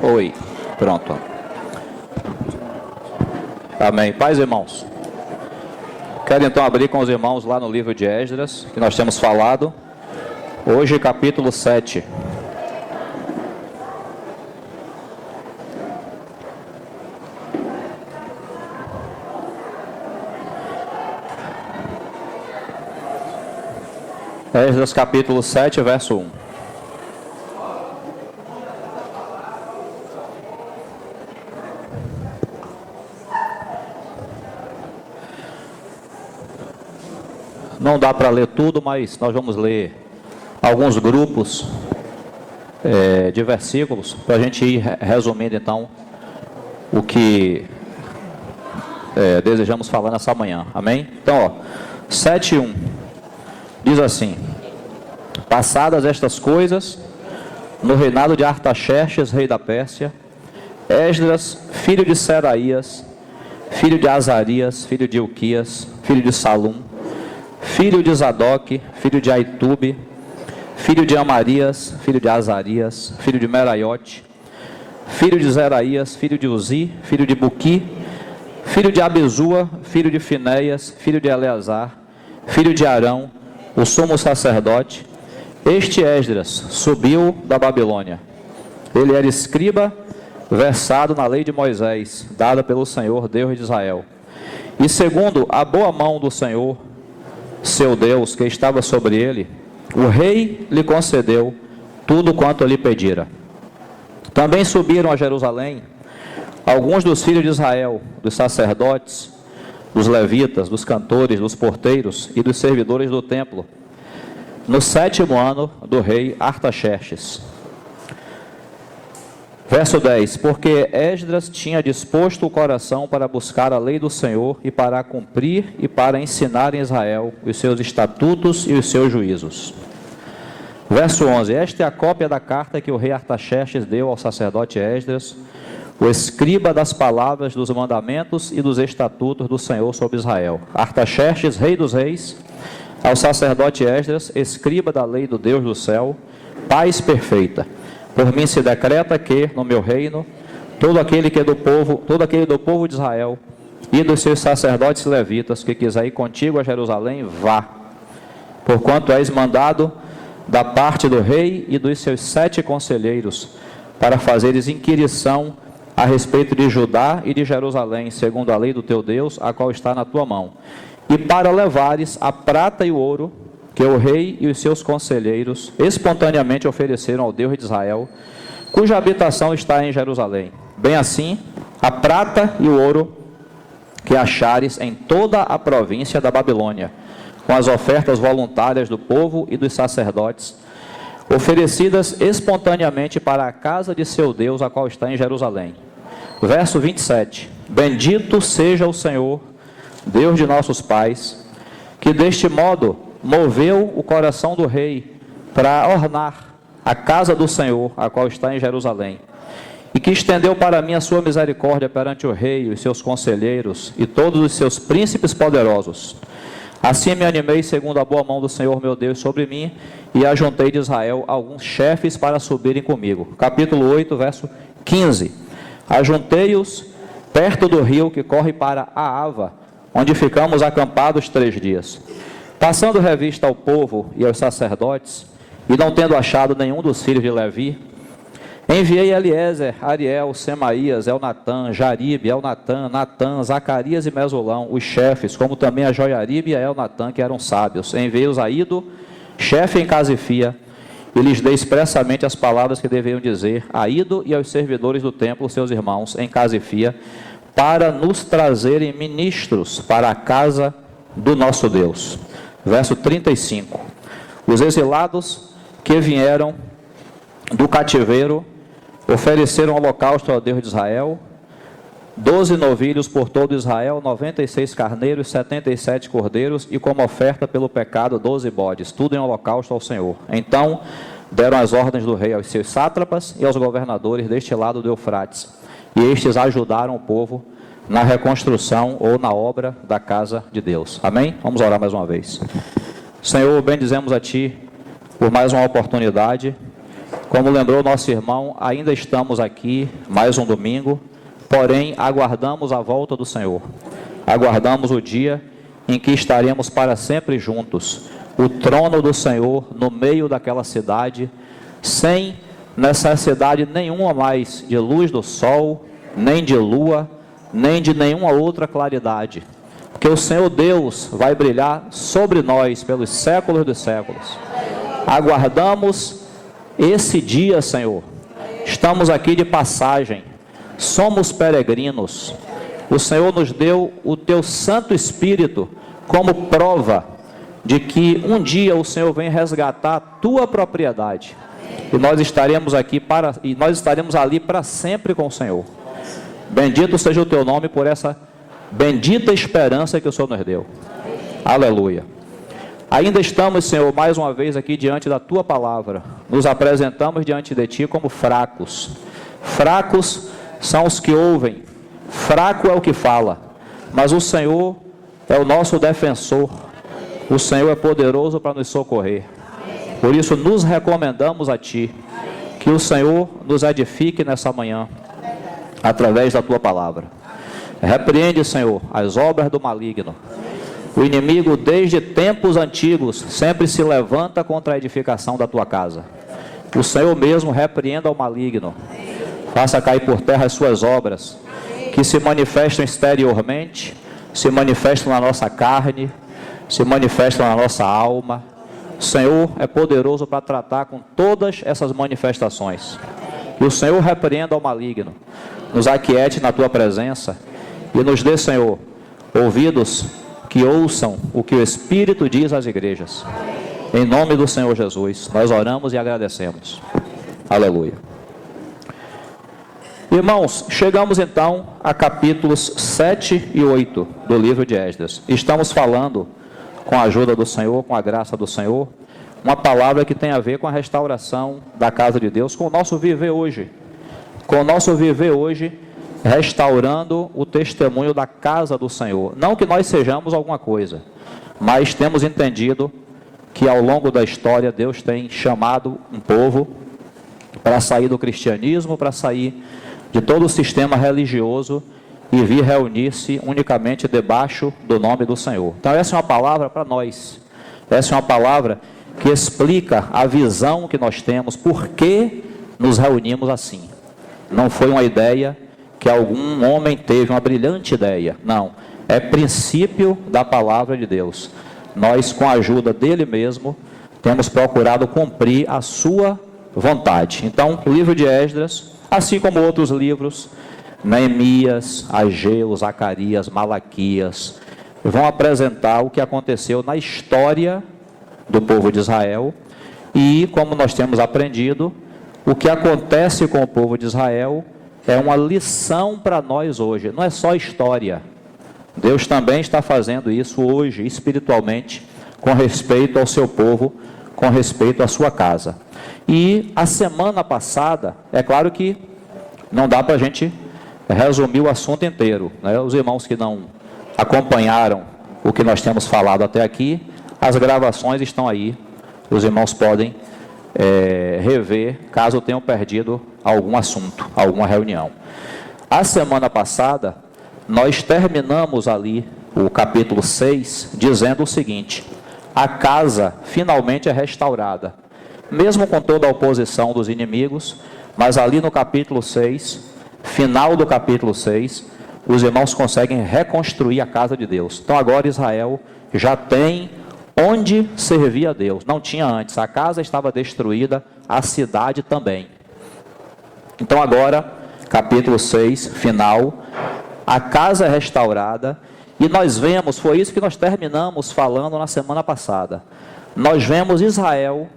Oi. Pronto. Amém. Paz, irmãos. Quero então abrir com os irmãos lá no livro de Esdras, que nós temos falado. Hoje, capítulo 7. Esdras, capítulo 7, verso 1. Não dá para ler tudo, mas nós vamos ler alguns grupos de versículos, para a gente ir resumindo então o que desejamos falar nessa manhã. Amém? Então, 7:1 diz assim: passadas estas coisas, no reinado de Artaxerxes, rei da Pérsia, Esdras, filho de Seraías, filho de Azarias, filho de Ilquias, filho de Salum, filho de Zadok, filho de Aitube, filho de Amarias, filho de Azarias, filho de Meraiote, filho de Zeraías, filho de Uzi, filho de Buqui, filho de Abizua, filho de Finéias, filho de Eleazar, filho de Arão, o sumo sacerdote. Este Esdras subiu da Babilônia. Ele era escriba, versado na lei de Moisés, dada pelo Senhor, Deus de Israel. E segundo a boa mão do Senhor, seu Deus, que estava sobre ele, o rei lhe concedeu tudo quanto lhe pedira. Também subiram a Jerusalém alguns dos filhos de Israel, dos sacerdotes, dos levitas, dos cantores, dos porteiros e dos servidores do templo, no 7º ano do rei Artaxerxes. Verso 10: porque Esdras tinha disposto o coração para buscar a lei do Senhor e para a cumprir e para ensinar em Israel os seus estatutos e os seus juízos. Verso 11: esta é a cópia da carta que o rei Artaxerxes deu ao sacerdote Esdras, o escriba das palavras dos mandamentos e dos estatutos do Senhor sobre Israel. Artaxerxes, rei dos reis, ao sacerdote Esdras, escriba da lei do Deus do céu, paz perfeita. Por mim se decreta que, no meu reino, todo aquele do povo de Israel e dos seus sacerdotes levitas que quiser ir contigo a Jerusalém, vá. Porquanto és mandado da parte do rei e dos seus 7 conselheiros, para fazeres inquirição a respeito de Judá e de Jerusalém, segundo a lei do teu Deus, a qual está na tua mão. E para levares a prata e o ouro, que o rei e os seus conselheiros espontaneamente ofereceram ao Deus de Israel, cuja habitação está em Jerusalém. Bem assim, a prata e o ouro que achares em toda a província da Babilônia, com as ofertas voluntárias do povo e dos sacerdotes, oferecidas espontaneamente para a casa de seu Deus, a qual está em Jerusalém. Verso 27. Bendito seja o Senhor, Deus de nossos pais, que deste modo moveu o coração do rei para ornar a casa do Senhor, a qual está em Jerusalém, e que estendeu para mim a sua misericórdia perante o rei, os seus conselheiros e todos os seus príncipes poderosos. Assim me animei segundo a boa mão do Senhor meu Deus sobre mim, e ajuntei de Israel alguns chefes para subirem comigo. Capítulo 8, verso 15. Ajuntei-os perto do rio que corre para a Ava, onde ficamos acampados 3 dias. Passando revista ao povo e aos sacerdotes, e não tendo achado nenhum dos filhos de Levi, enviei Eliezer, Ariel, Semaías, Elnatã, Jaribe, Elnatã, Natã, Zacarias e Mesulão, os chefes, como também a Joiaribe e a Elnatã, que eram sábios. Enviei-os a Ido, chefe em Casifia, e lhes dei expressamente as palavras que deveriam dizer a Ido e aos servidores do templo, seus irmãos, em Casifia, para nos trazerem ministros para a casa do nosso Deus. Verso 35. Os exilados que vieram do cativeiro ofereceram holocausto ao Deus de Israel, 12 novilhos por todo Israel, 96 carneiros, 77 cordeiros, e como oferta pelo pecado 12 bodes, tudo em holocausto ao Senhor. Então deram as ordens do rei aos seus sátrapas e aos governadores deste lado do Eufrates, e estes ajudaram o povo na reconstrução ou na obra da casa de Deus. Amém? Vamos orar mais uma vez. Senhor, bendizemos a Ti por mais uma oportunidade Como lembrou nosso irmão, ainda estamos aqui, mais um domingo, porém aguardamos a volta do Senhor. Aguardamos o dia em que estaremos para sempre juntos, o trono do Senhor no meio daquela cidade, sem necessidade nenhuma mais de luz do sol, nem de lua, nem de nenhuma outra claridade, porque o Senhor Deus vai brilhar sobre nós pelos séculos dos séculos. Aguardamos esse dia, Senhor. Estamos aqui de passagem, somos peregrinos. O Senhor nos deu o Teu Santo Espírito como prova de que um dia o Senhor vem resgatar a Tua propriedade. E nós estaremos ali para sempre com o Senhor. Bendito seja o Teu nome por essa bendita esperança que o Senhor nos deu. Aleluia. Ainda estamos, Senhor, mais uma vez aqui diante da Tua palavra. Nos apresentamos diante de Ti como fracos. Fracos são os que ouvem. Fraco é o que fala. Mas o Senhor é o nosso defensor. O Senhor é poderoso para nos socorrer. Por isso nos recomendamos a Ti. Que o Senhor nos edifique nessa manhã, através da Tua palavra. Repreende, Senhor, as obras do maligno. O inimigo, desde tempos antigos, sempre se levanta contra a edificação da Tua casa. O Senhor mesmo repreenda o maligno. Faça cair por terra as suas obras, que se manifestam exteriormente, se manifestam na nossa carne, se manifestam na nossa alma. O Senhor é poderoso para tratar com todas essas manifestações. Que o Senhor repreenda o maligno, nos aquiete na Tua presença e nos dê, Senhor, ouvidos que ouçam o que o Espírito diz às igrejas. Em nome do Senhor Jesus, nós oramos e agradecemos. Aleluia. Irmãos, chegamos então a capítulos 7 e 8 do livro de Esdras. Estamos falando, com a ajuda do Senhor, com a graça do Senhor, uma palavra que tem a ver com a restauração da casa de Deus, com o nosso viver hoje. Com o nosso viver hoje, restaurando o testemunho da casa do Senhor. Não que nós sejamos alguma coisa, mas temos entendido que ao longo da história Deus tem chamado um povo para sair do cristianismo, para sair de todo o sistema religioso e vir reunir-se unicamente debaixo do nome do Senhor. Então essa é uma palavra para nós. Essa é uma palavra que explica a visão que nós temos, por que nos reunimos assim. Não foi uma ideia que algum homem teve, uma brilhante ideia. Não, é princípio da palavra de Deus. Nós, com a ajuda dele mesmo, temos procurado cumprir a sua vontade. Então, o livro de Esdras, assim como outros livros, Neemias, Ageu, Zacarias, Malaquias, vão apresentar o que aconteceu na história do povo de Israel e, como nós temos aprendido, o que acontece com o povo de Israel é uma lição para nós hoje. Não é só história. Deus também está fazendo isso hoje, espiritualmente, com respeito ao seu povo, com respeito à sua casa. E a semana passada, é claro que não dá para a gente resumir o assunto inteiro, né? Os irmãos que não acompanharam o que nós temos falado até aqui, as gravações estão aí, os irmãos podem rever, caso tenham perdido algum assunto, alguma reunião. A semana passada, nós terminamos ali o capítulo 6, dizendo o seguinte: a casa finalmente é restaurada, mesmo com toda a oposição dos inimigos, mas ali no capítulo 6, final do capítulo 6, os irmãos conseguem reconstruir a casa de Deus. Então agora Israel já tem onde servir a Deus. Não tinha antes, a casa estava destruída, a cidade também. Então agora, capítulo 6, final, a casa é restaurada, e nós vemos, foi isso que nós terminamos falando na semana passada, nós vemos Israel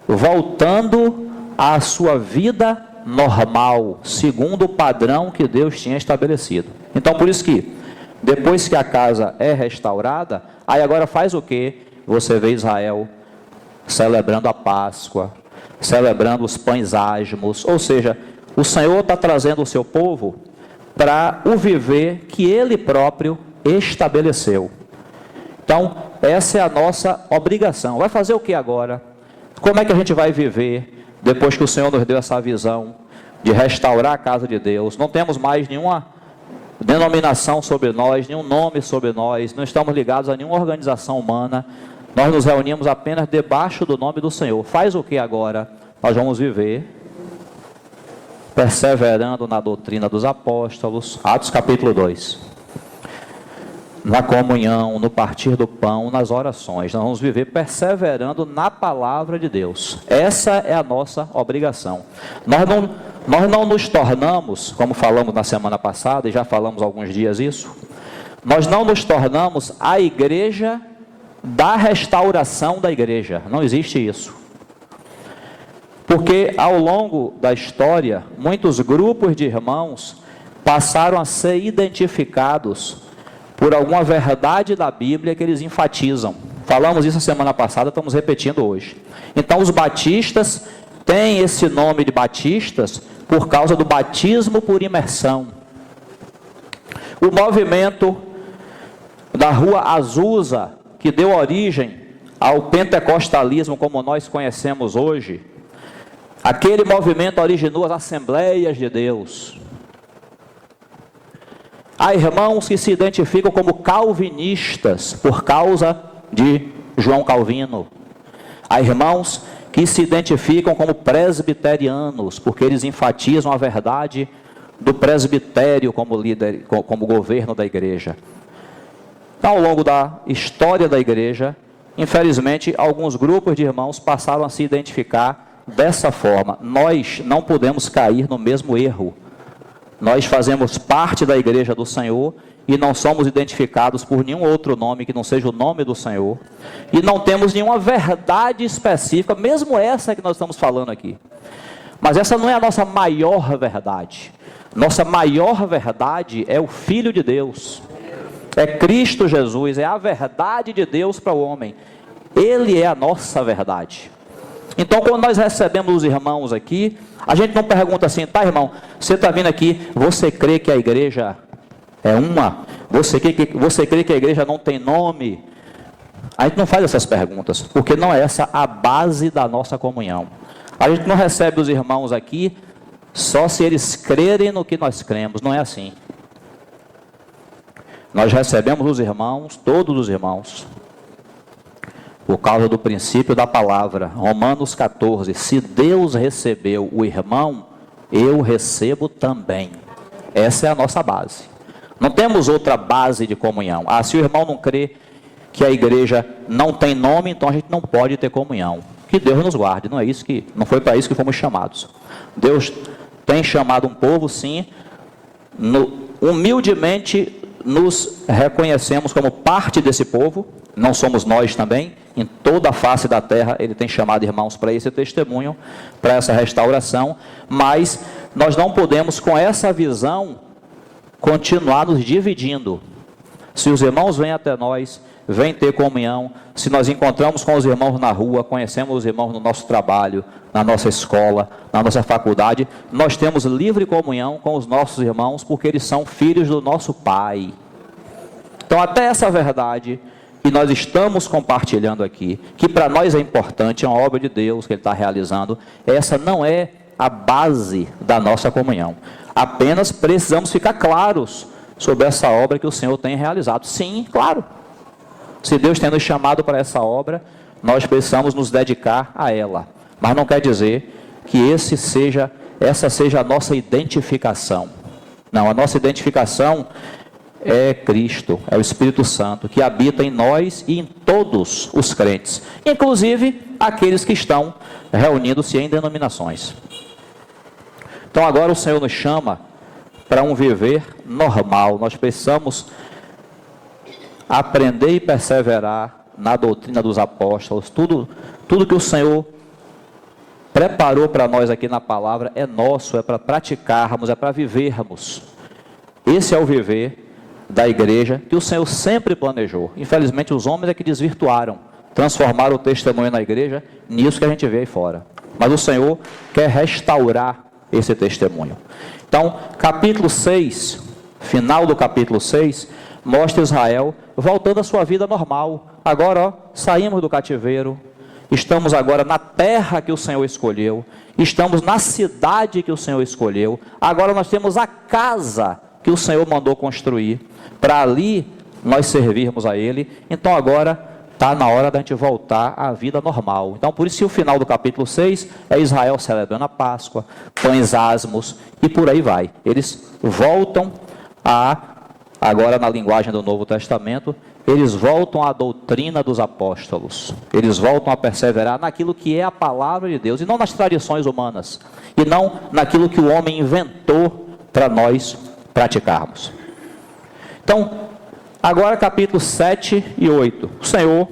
voltando à sua vida normal, segundo o padrão que Deus tinha estabelecido. Então por isso que, depois que a casa é restaurada, aí agora faz o quê? Você vê Israel celebrando a Páscoa, celebrando os pães asmos, ou seja, o Senhor está trazendo o seu povo para o viver que Ele próprio estabeleceu. Então, essa é a nossa obrigação. Vai fazer o que agora? Como é que a gente vai viver depois que o Senhor nos deu essa visão de restaurar a casa de Deus, não temos mais nenhuma denominação sobre nós, nenhum nome sobre nós, não estamos ligados a nenhuma organização humana, nós nos reunimos apenas debaixo do nome do Senhor. Faz o que agora? Nós vamos viver perseverando na doutrina dos apóstolos, Atos capítulo 2, na comunhão, no partir do pão, nas orações. Nós vamos viver perseverando na palavra de Deus. Essa é a nossa obrigação. Nós não nos tornamos, como falamos na semana passada, e já falamos alguns dias isso, nós não nos tornamos a igreja da restauração da igreja. Não existe isso. Porque ao longo da história, muitos grupos de irmãos passaram a ser identificados por alguma verdade da Bíblia que eles enfatizam. Falamos isso a semana passada, estamos repetindo hoje. Então os batistas têm esse nome de batistas por causa do batismo por imersão. O movimento da Rua Azusa, que deu origem ao pentecostalismo como nós conhecemos hoje, aquele movimento originou as Assembleias de Deus. Há irmãos que se identificam como calvinistas por causa de João Calvino. Há irmãos que se identificam como presbiterianos, porque eles enfatizam a verdade do presbitério como líder, como governo da igreja. Então, ao longo da história da igreja, infelizmente, alguns grupos de irmãos passaram a se identificar dessa forma. Nós não podemos cair no mesmo erro. Nós fazemos parte da igreja do Senhor e não somos identificados por nenhum outro nome que não seja o nome do Senhor. E não temos nenhuma verdade específica, mesmo essa que nós estamos falando aqui. Mas essa não é a nossa maior verdade. Nossa maior verdade é o Filho de Deus. É Cristo Jesus, é a verdade de Deus para o homem. Ele é a nossa verdade. Então, quando nós recebemos os irmãos aqui, a gente não pergunta assim, tá, irmão, você está vindo aqui, você crê que a igreja é uma? Você crê que a igreja não tem nome? A gente não faz essas perguntas, porque não é essa a base da nossa comunhão. A gente não recebe os irmãos aqui só se eles crerem no que nós cremos, não é assim. Nós recebemos os irmãos, todos os irmãos, por causa do princípio da palavra, Romanos 14, se Deus recebeu o irmão, eu recebo também. Essa é a nossa base. Não temos outra base de comunhão. Ah, se o irmão não crê que a igreja não tem nome, então a gente não pode ter comunhão. Que Deus nos guarde, não foi para isso que fomos chamados. Deus tem chamado um povo, sim, humildemente nos reconhecemos como parte desse povo, não somos nós também, em toda a face da terra Ele tem chamado irmãos para esse testemunho, para essa restauração, mas nós não podemos com essa visão continuar nos dividindo. Se os irmãos vêm até nós, vêm ter comunhão, se nós encontramos com os irmãos na rua, conhecemos os irmãos no nosso trabalho, na nossa escola, na nossa faculdade, nós temos livre comunhão com os nossos irmãos, porque eles são filhos do nosso Pai. Então até essa verdade que nós estamos compartilhando aqui, que para nós é importante, é uma obra de Deus que Ele está realizando, essa não é a base da nossa comunhão. Apenas precisamos ficar claros sobre essa obra que o Senhor tem realizado. Sim, claro. Se Deus tem nos chamado para essa obra, nós precisamos nos dedicar a ela. Mas não quer dizer que essa seja a nossa identificação. Não, a nossa identificação é Cristo, é o Espírito Santo, que habita em nós e em todos os crentes, inclusive aqueles que estão reunindo-se em denominações. Então agora o Senhor nos chama para um viver normal. Nós precisamos aprender e perseverar na doutrina dos apóstolos. Tudo que o Senhor preparou para nós aqui na palavra é nosso, é para praticarmos, é para vivermos. Esse é o viver da igreja que o Senhor sempre planejou. Infelizmente os homens é que desvirtuaram, transformaram o testemunho na igreja nisso que a gente vê aí fora. Mas o Senhor quer restaurar esse testemunho. Então, capítulo 6, final do capítulo 6, mostra Israel voltando à sua vida normal. Agora, saímos do cativeiro, estamos agora na terra que o Senhor escolheu, estamos na cidade que o Senhor escolheu, agora nós temos a casa que o Senhor mandou construir, para ali nós servirmos a Ele. Então agora está na hora da gente voltar à vida normal. Então por isso que o final do capítulo 6 é Israel celebrando a Páscoa, pães asmos e por aí vai. Eles voltam agora na linguagem do Novo Testamento, eles voltam à doutrina dos apóstolos, eles voltam a perseverar naquilo que é a palavra de Deus, e não nas tradições humanas, e não naquilo que o homem inventou para nós praticarmos. Então, agora capítulos 7 e 8, o Senhor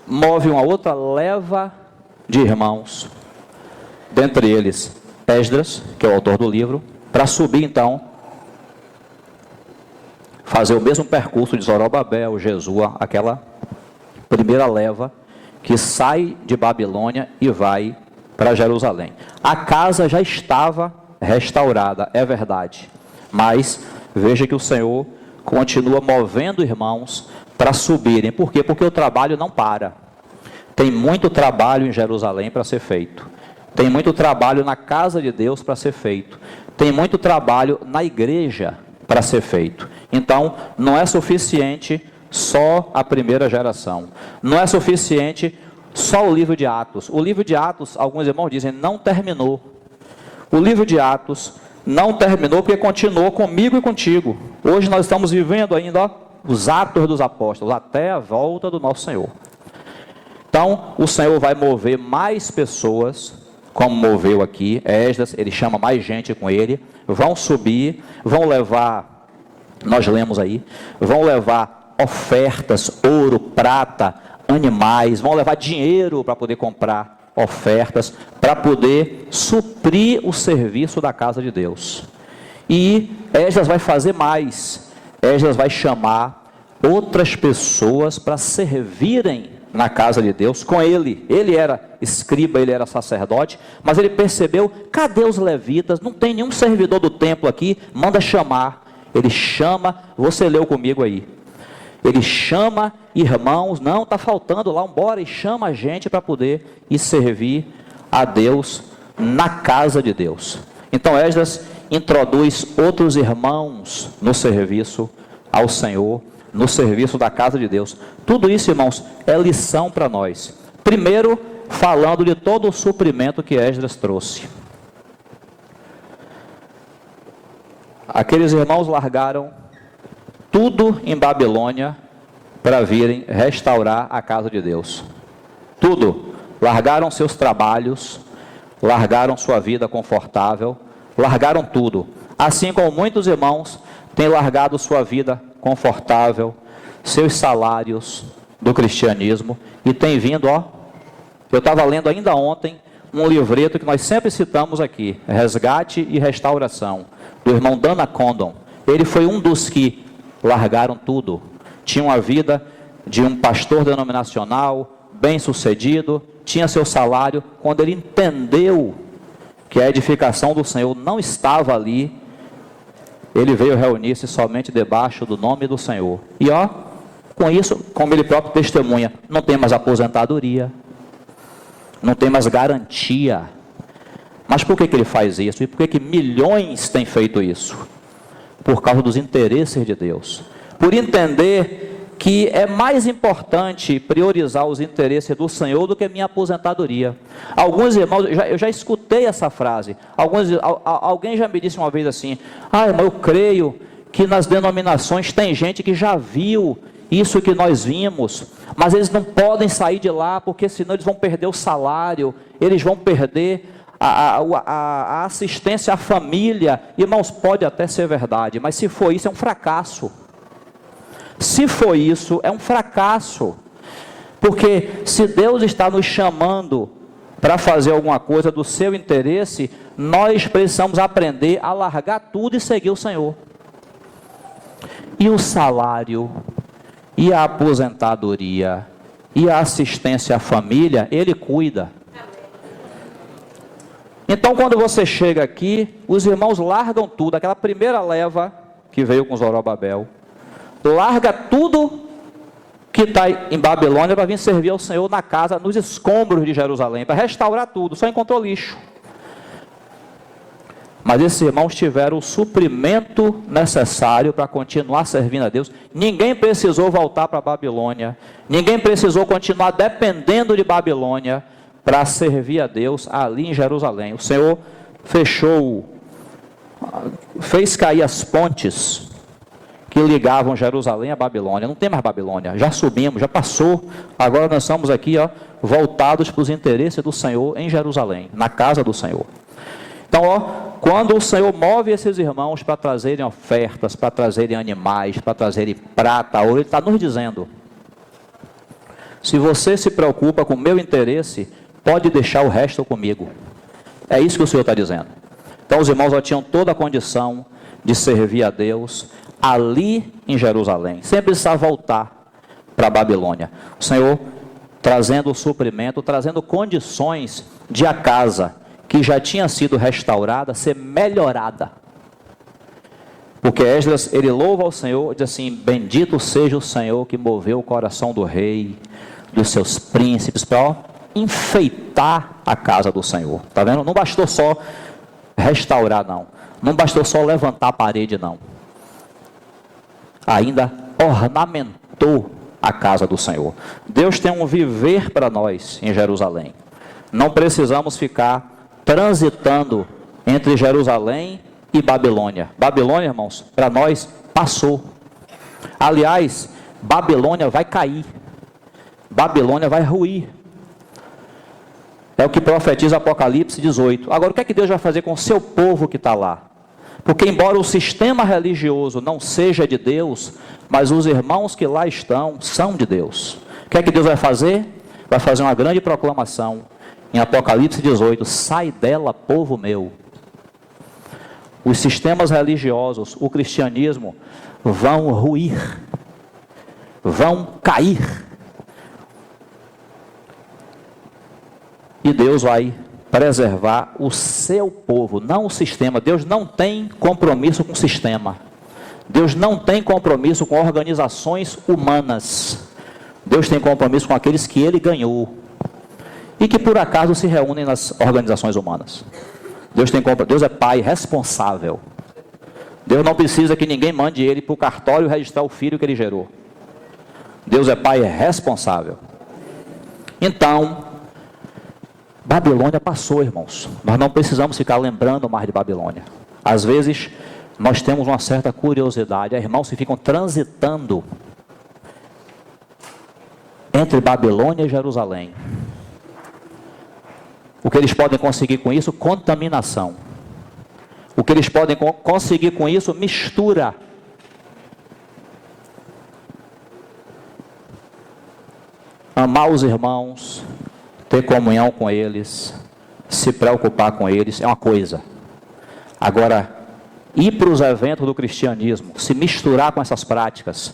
move uma outra leva de irmãos, dentre eles Esdras, que é o autor do livro, para subir então, fazer o mesmo percurso de Zorobabel, Jesua, aquela primeira leva que sai de Babilônia e vai para Jerusalém. A casa já estava restaurada, é verdade, mas veja que o Senhor continua movendo irmãos para subirem. Por quê? Porque o trabalho não para. Tem muito trabalho em Jerusalém para ser feito. Tem muito trabalho na casa de Deus para ser feito. Tem muito trabalho na igreja para ser feito. Então, não é suficiente só a primeira geração. Não é suficiente só o livro de Atos. O livro de Atos, alguns irmãos dizem, não terminou. O livro de Atos não terminou porque continuou comigo e contigo. Hoje nós estamos vivendo ainda os Atos dos Apóstolos, até a volta do nosso Senhor. Então, o Senhor vai mover mais pessoas, como moveu aqui, Esdras, ele chama mais gente com ele, vão subir, vão levar, nós lemos aí, vão levar ofertas, ouro, prata, animais, vão levar dinheiro para poder comprar ofertas, para poder suprir o serviço da casa de Deus. E Esdras vai fazer mais, Esdras vai chamar outras pessoas para servirem na casa de Deus com ele. Ele era escriba, ele era sacerdote, mas ele percebeu, cadê os levitas? Não tem nenhum servidor do templo aqui, manda chamar. Ele chama, você leu comigo aí, ele chama irmãos, não, está faltando lá, embora, e chama a gente para poder ir servir a Deus na casa de Deus. Então Esdras introduz outros irmãos no serviço ao Senhor, no serviço da casa de Deus. Tudo isso, irmãos, é lição para nós. Primeiro, falando de todo o suprimento que Esdras trouxe. Aqueles irmãos largaram tudo em Babilônia para virem restaurar a casa de Deus. Tudo. Largaram seus trabalhos, largaram sua vida confortável, largaram tudo. Assim como muitos irmãos têm largado sua vida confortável, seus salários do cristianismo, e têm vindo, eu estava lendo ainda ontem um livreto que nós sempre citamos aqui, Resgate e Restauração, do irmão Dana Condon. Ele foi um dos que largaram tudo, tinha a vida de um pastor denominacional, bem sucedido, tinha seu salário. Quando ele entendeu que a edificação do Senhor não estava ali, ele veio reunir-se somente debaixo do nome do Senhor. E com isso, como ele próprio testemunha, não tem mais aposentadoria, não tem mais garantia. Mas por que ele faz isso? E por que milhões têm feito isso? Por causa dos interesses de Deus. Por entender que é mais importante priorizar os interesses do Senhor do que minha aposentadoria. Alguns irmãos, eu já escutei essa frase, alguém já me disse uma vez assim, irmão, eu creio que nas denominações tem gente que já viu isso que nós vimos, mas eles não podem sair de lá, porque senão eles vão perder o salário, eles vão perder a assistência à família. Irmãos, pode até ser verdade, mas se for isso, é um fracasso. Se for isso, é um fracasso. Porque se Deus está nos chamando para fazer alguma coisa do seu interesse, nós precisamos aprender a largar tudo e seguir o Senhor. E o salário, e a aposentadoria, e a assistência à família, Ele cuida. Então, quando você chega aqui, os irmãos largam tudo, aquela primeira leva que veio com Zorobabel, larga tudo que está em Babilônia para vir servir ao Senhor na casa, nos escombros de Jerusalém, para restaurar tudo, só encontrou lixo. Mas esses irmãos tiveram o suprimento necessário para continuar servindo a Deus. Ninguém precisou voltar para a Babilônia, ninguém precisou continuar dependendo de Babilônia para servir a Deus ali em Jerusalém. O Senhor fez cair as pontes que ligavam Jerusalém à Babilônia. Não tem mais Babilônia, já subimos, já passou. Agora nós estamos aqui, voltados para os interesses do Senhor em Jerusalém, na casa do Senhor. Então, quando o Senhor move esses irmãos para trazerem ofertas, para trazerem animais, para trazerem prata, ouro, Ele está nos dizendo: se você se preocupa com o meu interesse, pode deixar o resto comigo. É isso que o Senhor está dizendo. Então os irmãos já tinham toda a condição de servir a Deus ali em Jerusalém, sem precisar voltar para a Babilônia. O Senhor trazendo o suprimento, trazendo condições de a casa que já tinha sido restaurada, ser melhorada. Porque Esdras, ele louva ao Senhor, diz assim: bendito seja o Senhor que moveu o coração do rei, dos seus príncipes, para enfeitar a casa do Senhor. Está vendo? Não bastou só restaurar, não. Não bastou só levantar a parede, não. Ainda ornamentou a casa do Senhor. Deus tem um viver para nós em Jerusalém. Não precisamos ficar transitando entre Jerusalém e Babilônia. Babilônia, irmãos, para nós passou. Aliás, Babilônia vai cair. Babilônia vai ruir. É o que profetiza Apocalipse 18. Agora, o que é que Deus vai fazer com o seu povo que está lá? Porque embora o sistema religioso não seja de Deus, mas os irmãos que lá estão são de Deus. O que é que Deus vai fazer? Vai fazer uma grande proclamação. Em Apocalipse 18, sai dela, povo meu. Os sistemas religiosos, o cristianismo, vão ruir, vão cair. E Deus vai preservar o seu povo, não o sistema. Deus não tem compromisso com o sistema. Deus não tem compromisso com organizações humanas. Deus tem compromisso com aqueles que Ele ganhou e que por acaso se reúnem nas organizações humanas. Deus é pai responsável. Deus não precisa que ninguém mande ele para o cartório registrar o filho que ele gerou. Deus é pai responsável. Então, Babilônia passou, irmãos. Nós não precisamos ficar lembrando mais de Babilônia. Às vezes, nós temos uma certa curiosidade. Há irmãos que ficam transitando entre Babilônia e Jerusalém. O que eles podem conseguir com isso? Contaminação. O que eles podem conseguir com isso? Mistura. Amar os irmãos, ter comunhão com eles, se preocupar com eles, é uma coisa. Agora, ir para os eventos do cristianismo, se misturar com essas práticas,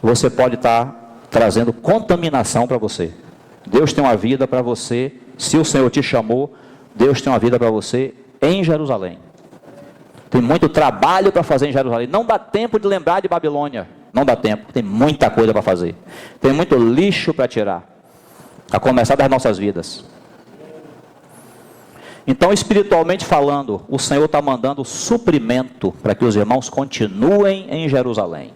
você pode estar trazendo contaminação para você. Deus tem uma vida para você. Se o Senhor te chamou, Deus tem uma vida para você em Jerusalém. Tem muito trabalho para fazer em Jerusalém. Não dá tempo de lembrar de Babilônia. Não dá tempo. Tem muita coisa para fazer. Tem muito lixo para tirar. A começar das nossas vidas. Então, espiritualmente falando, o Senhor está mandando suprimento para que os irmãos continuem em Jerusalém.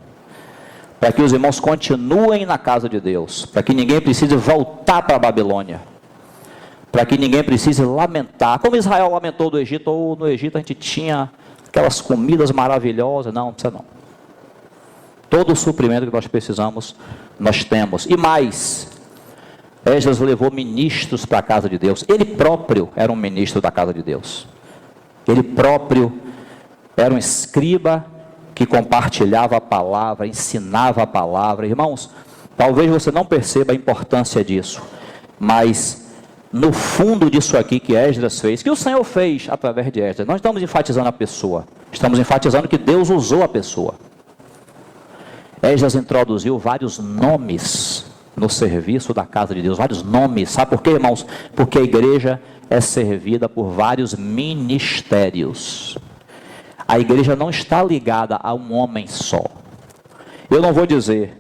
Para que os irmãos continuem na casa de Deus. Para que ninguém precise voltar para a Babilônia. Para que ninguém precise lamentar. Como Israel lamentou do Egito, ou no Egito a gente tinha aquelas comidas maravilhosas. Não, não precisa não. Todo o suprimento que nós precisamos, nós temos. E mais, Esdras levou ministros para a casa de Deus. Ele próprio era um ministro da casa de Deus. Ele próprio era um escriba que compartilhava a palavra, ensinava a palavra. Irmãos, talvez você não perceba a importância disso, mas no fundo disso aqui que Esdras fez, que o Senhor fez através de Esdras, nós estamos enfatizando a pessoa, estamos enfatizando que Deus usou a pessoa. Esdras introduziu vários nomes no serviço da casa de Deus, vários nomes. Sabe por quê, irmãos? Porque a igreja é servida por vários ministérios. A igreja não está ligada a um homem só. Eu não vou dizer,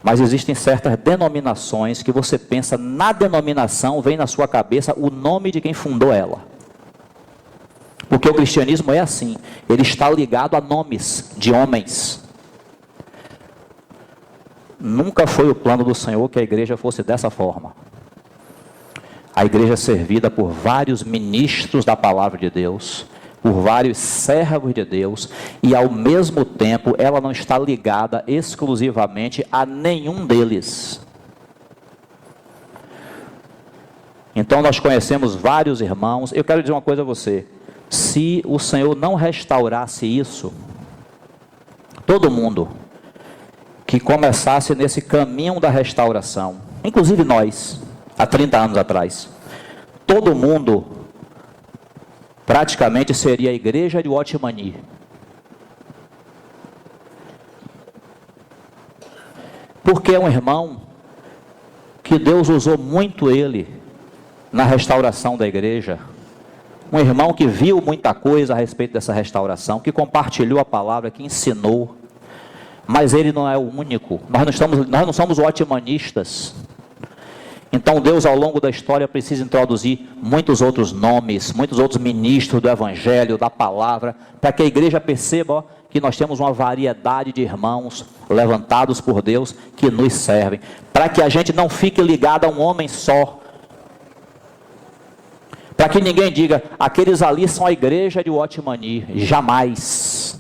Mas existem certas denominações que você pensa na denominação, vem na sua cabeça o nome de quem fundou ela. Porque o cristianismo é assim, ele está ligado a nomes de homens. Nunca foi o plano do Senhor que a igreja fosse dessa forma. A igreja é servida por vários ministros da palavra de Deus, por vários servos de Deus, e ao mesmo tempo ela não está ligada exclusivamente a nenhum deles. Então nós conhecemos vários irmãos. Eu quero dizer uma coisa a você: se o Senhor não restaurasse isso, todo mundo que começasse nesse caminho da restauração, inclusive nós, há 30 anos atrás, todo mundo praticamente seria a igreja de Watmani. Porque é um irmão que Deus usou muito ele na restauração da igreja. Um irmão que viu muita coisa a respeito dessa restauração, que compartilhou a palavra, que ensinou. Mas ele não é o único. Nós não somos watmanistas. Então Deus, ao longo da história, precisa introduzir muitos outros nomes, muitos outros ministros do evangelho, da palavra, para que a igreja perceba que nós temos uma variedade de irmãos levantados por Deus que nos servem, para que a gente não fique ligado a um homem só, para que ninguém diga, aqueles ali são a igreja de Watmani. Jamais.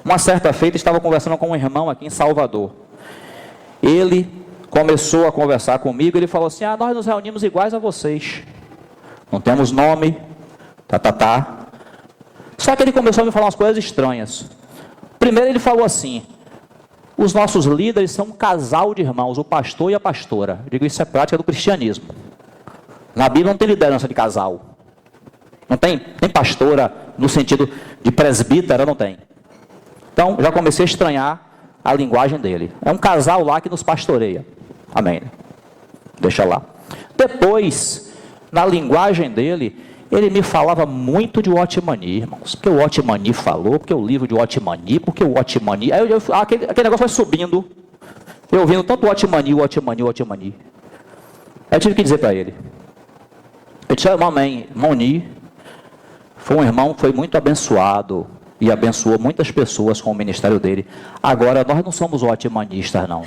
Uma certa feita, estava conversando com um irmão aqui em Salvador. Ele começou a conversar comigo, ele falou assim, nós nos reunimos iguais a vocês, não temos nome, Só que ele começou a me falar umas coisas estranhas. Primeiro ele falou assim, os nossos líderes são um casal de irmãos, o pastor e a pastora. Eu digo, isso é prática do cristianismo. Na Bíblia não tem liderança de casal. Não tem pastora no sentido de presbítera, não tem. Então, já comecei a estranhar a linguagem dele. É um casal lá que nos pastoreia. Amém. Deixa lá. Depois, na linguagem dele, ele me falava muito de Watmani, irmãos. Porque o Watmani falou, porque o livro de Watmani, porque o Watmani... Aí aquele negócio foi subindo. Eu ouvindo tanto Watmani. Aí eu tive que dizer para ele. Eu disse, amém, Moni foi um irmão que foi muito abençoado e abençoou muitas pessoas com o ministério dele. Agora, nós não somos watmanistas, não.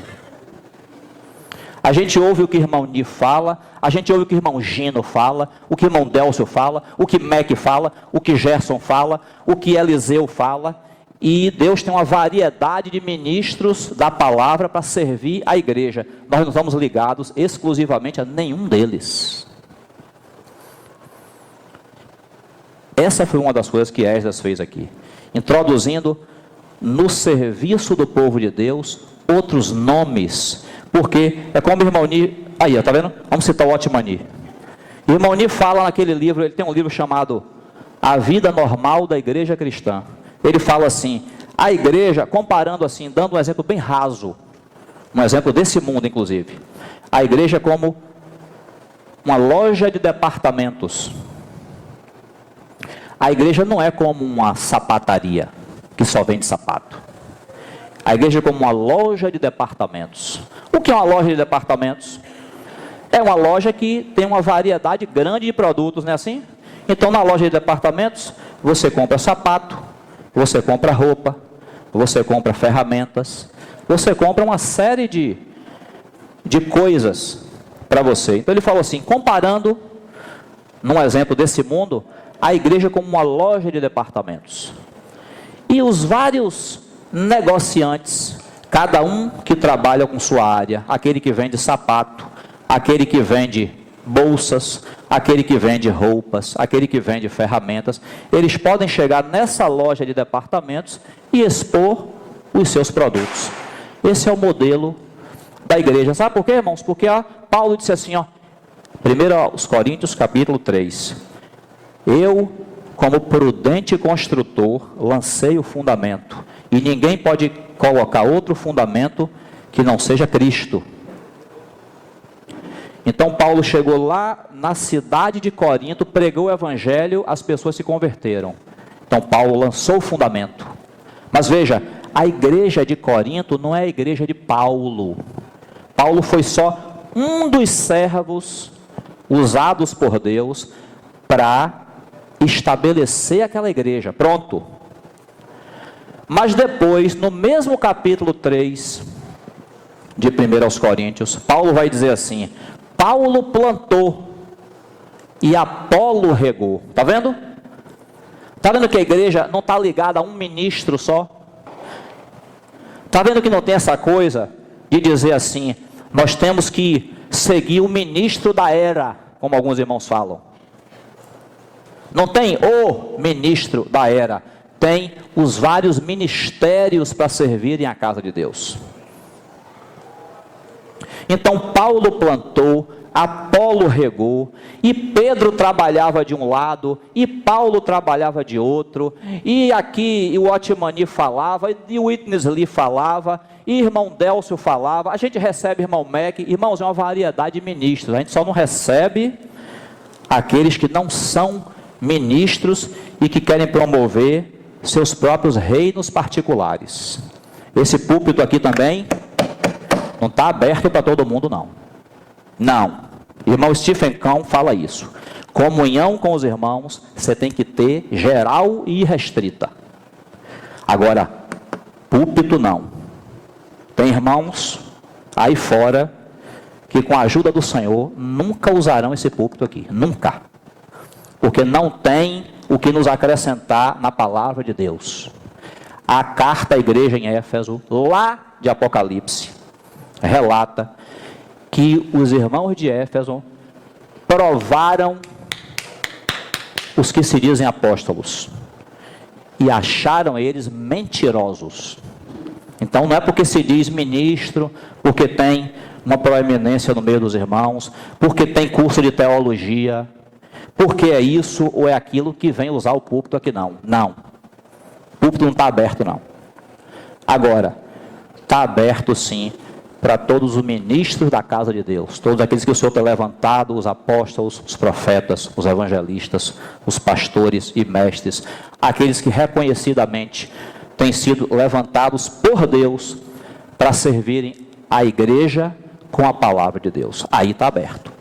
A gente ouve o que o irmão Ni fala, a gente ouve o que o irmão Gino fala, o que o irmão Délcio fala, o que Mac fala, o que Gerson fala, o que Eliseu fala, e Deus tem uma variedade de ministros da palavra para servir a igreja. Nós não estamos ligados exclusivamente a nenhum deles. Essa foi uma das coisas que Esdras fez aqui, introduzindo no serviço do povo de Deus outros nomes, porque é como o irmão Ni, aí, está vendo? Vamos citar o Watmani. O irmão Ni fala naquele livro, ele tem um livro chamado A Vida Normal da Igreja Cristã. Ele fala assim, a igreja, comparando assim, dando um exemplo bem raso, um exemplo desse mundo inclusive, a igreja é como uma loja de departamentos. A igreja não é como uma sapataria, que só vende sapato. A igreja é como uma loja de departamentos. O que é uma loja de departamentos? É uma loja que tem uma variedade grande de produtos, não é assim? Então, na loja de departamentos, você compra sapato, você compra roupa, você compra ferramentas, você compra uma série de coisas para você. Então, ele falou assim, comparando, num exemplo desse mundo, a igreja como uma loja de departamentos. E os vários negociantes, cada um que trabalha com sua área, aquele que vende sapato, aquele que vende bolsas, aquele que vende roupas, aquele que vende ferramentas, eles podem chegar nessa loja de departamentos e expor os seus produtos. Esse é o modelo da igreja. Sabe por quê, irmãos? Porque Paulo disse assim, 1 Coríntios capítulo 3. Eu, como prudente construtor, lancei o fundamento, e ninguém pode colocar outro fundamento que não seja Cristo. Então Paulo chegou lá na cidade de Corinto, pregou o evangelho, as pessoas se converteram. Então Paulo lançou o fundamento. Mas veja, a igreja de Corinto não é a igreja de Paulo. Paulo foi só um dos servos usados por Deus para estabelecer aquela igreja. Pronto. Mas depois, no mesmo capítulo 3 de 1 aos Coríntios, Paulo vai dizer assim: Paulo plantou e Apolo regou. Está vendo? Está vendo que a igreja não está ligada a um ministro só? Está vendo que não tem essa coisa de dizer assim, nós temos que seguir o ministro da era, como alguns irmãos falam. Não tem o ministro da era, tem os vários ministérios para servirem a casa de Deus. Então Paulo plantou, Apolo regou, e Pedro trabalhava de um lado, e Paulo trabalhava de outro, e aqui o Otmani falava, e o Witness Lee falava, e irmão Délcio falava, a gente recebe irmão Mac, irmãos, é uma variedade de ministros, a gente só não recebe aqueles que não são ministros e que querem promover seus próprios reinos particulares. Esse púlpito aqui também não está aberto para todo mundo, não. Não. Irmão Stephen Kahn fala isso. Comunhão com os irmãos, você tem que ter geral e restrita. Agora, púlpito não. Tem irmãos aí fora que com a ajuda do Senhor nunca usarão esse púlpito aqui. Nunca. Porque não tem o que nos acrescentar na palavra de Deus. A carta à igreja em Éfeso, lá de Apocalipse, relata que os irmãos de Éfeso provaram os que se dizem apóstolos e acharam eles mentirosos. Então não é porque se diz ministro, porque tem uma proeminência no meio dos irmãos, porque tem curso de teologia, porque é isso ou é aquilo que vem usar o púlpito aqui, não. Não. O púlpito não está aberto, não. Agora, está aberto sim para todos os ministros da casa de Deus, todos aqueles que o Senhor tem levantado, os apóstolos, os profetas, os evangelistas, os pastores e mestres, aqueles que reconhecidamente têm sido levantados por Deus para servirem a igreja com a palavra de Deus. Aí está aberto.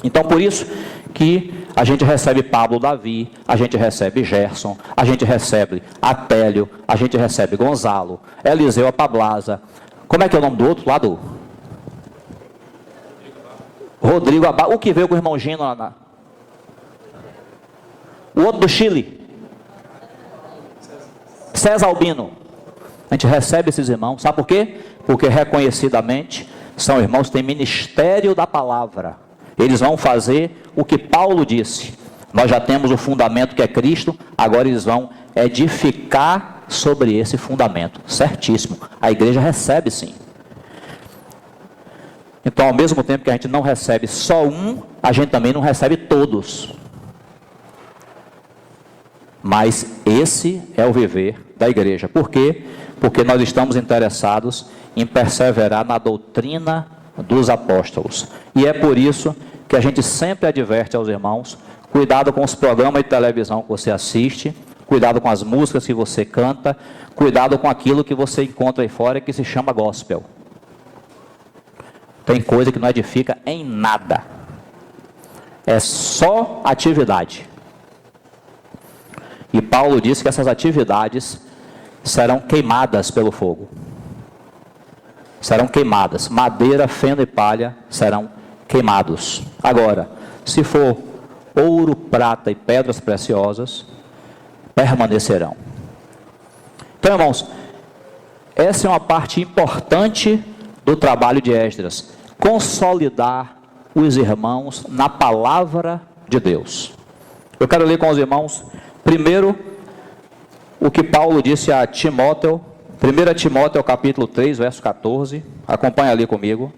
Então, por isso que a gente recebe Pablo Davi, a gente recebe Gerson, a gente recebe Atélio, a gente recebe Gonzalo, Eliseu Apablasa. Como é que é o nome do outro lado? Rodrigo Abá. O que veio com o irmão Gino lá O outro do Chile? César Albino. A gente recebe esses irmãos. Sabe por quê? Porque reconhecidamente são irmãos que têm ministério da palavra. Eles vão fazer o que Paulo disse. Nós já temos o fundamento que é Cristo, agora eles vão edificar sobre esse fundamento. Certíssimo. A igreja recebe sim. Então, ao mesmo tempo que a gente não recebe só um, a gente também não recebe todos. Mas esse é o viver da igreja. Por quê? Porque nós estamos interessados em perseverar na doutrina dos apóstolos. E é por isso que a gente sempre adverte aos irmãos: cuidado com os programas de televisão que você assiste, cuidado com as músicas que você canta, cuidado com aquilo que você encontra aí fora que se chama gospel. Tem coisa que não edifica em nada. É só atividade. E Paulo disse que essas atividades serão queimadas pelo fogo. Serão queimadas. Madeira, feno e palha serão queimados. Agora, se for ouro, prata e pedras preciosas, permanecerão. Então, irmãos, essa é uma parte importante do trabalho de Esdras: consolidar os irmãos na palavra de Deus. Eu quero ler com os irmãos primeiro o que Paulo disse a Timóteo, 1 Timóteo capítulo 3, verso 14. Acompanha ali comigo.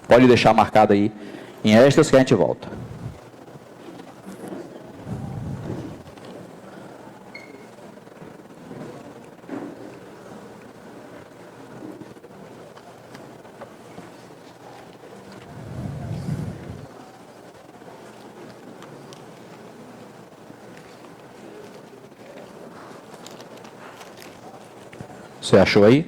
Pode deixar marcado aí em Esdras que a gente volta. Você achou aí?